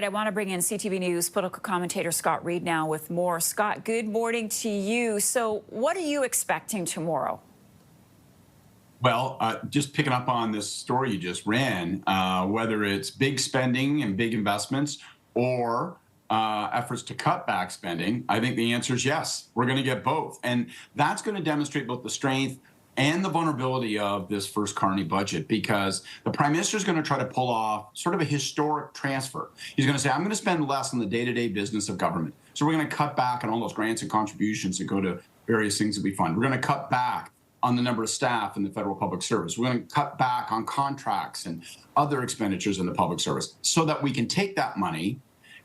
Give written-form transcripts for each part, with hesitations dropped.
I want to bring in CTV News political commentator Scott Reid now with more. Scott, good morning to you. So what are you expecting tomorrow? Well, just picking up on this story you just ran, whether it's big spending and big investments or efforts to cut back spending, I think the answer is yes. We're going to get both. And that's going to demonstrate both the strength and the vulnerability of this first Carney budget, because the Prime Minister is going to try to pull off sort of a historic transfer. He's going to say, I'm going to spend less on the day-to-day business of government. So we're going to cut back on all those grants and contributions that go to various things that we fund. We're going to cut back on the number of staff in the federal public service. We're going to cut back on contracts and other expenditures in the public service so that we can take that money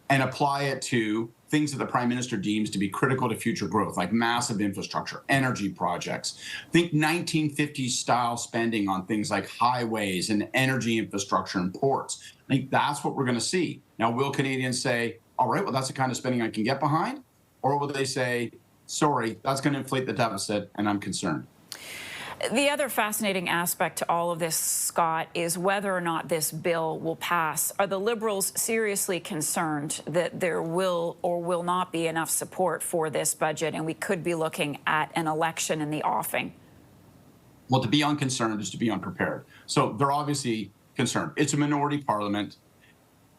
and apply it to things that the Prime Minister deems to be critical to future growth, like massive infrastructure, energy projects. Think 1950s style spending on things like highways and energy infrastructure and ports. I think that's what we're going to see. Now, will Canadians say, all right, well, that's the kind of spending I can get behind? Or will they say, sorry, that's going to inflate the deficit and I'm concerned? The other fascinating aspect to all of this, Scott, is whether or not this bill will pass. Are the Liberals seriously concerned that there will or will not be enough support for this budget and we could be looking at an election in the offing? Well, to be unconcerned is to be unprepared. So they're obviously concerned. It's a minority parliament.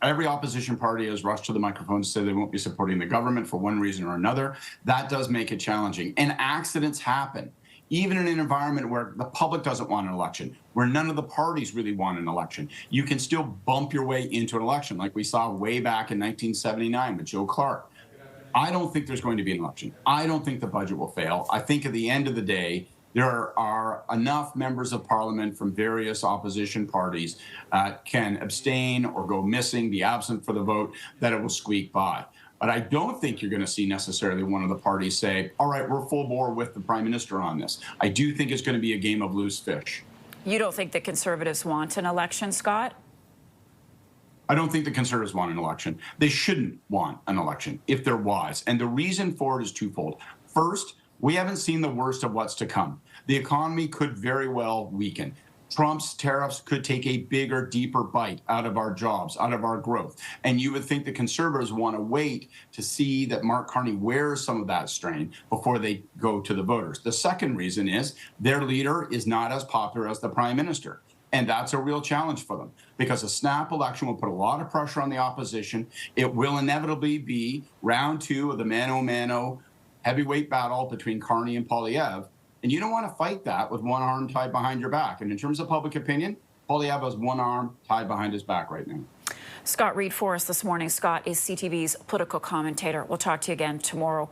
Every opposition party has rushed to the microphone to say they won't be supporting the government for one reason or another. That does make it challenging. And accidents happen. Even in an environment where the public doesn't want an election, where none of the parties really want an election, you can still bump your way into an election, like we saw way back in 1979 with Joe Clark. I don't think there's going to be an election. I don't think the budget will fail. I think at the end of the day, there are enough members of parliament from various opposition parties can abstain or go missing, be absent for the vote, that it will squeak by. But I don't think you're going to see necessarily one of the parties say, all right, we're full bore with the Prime Minister on this. I do think it's going to be a game of loose fish. You don't think the Conservatives want an election, Scott? I don't think the Conservatives want an election. They shouldn't want an election if they're wise. And the reason for it is twofold. First, we haven't seen the worst of what's to come. The economy could very well weaken. Trump's tariffs could take a bigger, deeper bite out of our jobs, out of our growth. And you would think the Conservatives want to wait to see that Mark Carney wears some of that strain before they go to the voters. The second reason is their leader is not as popular as the Prime Minister. And that's a real challenge for them, because a snap election will put a lot of pressure on the opposition. It will inevitably be round two of the mano-a-mano heavyweight battle between Carney and Poilievre. And you don't want to fight that with one arm tied behind your back. And in terms of public opinion, Poilievre has one arm tied behind his back right now. Scott Reid for us this morning. Scott is CTV's political commentator. We'll talk to you again tomorrow.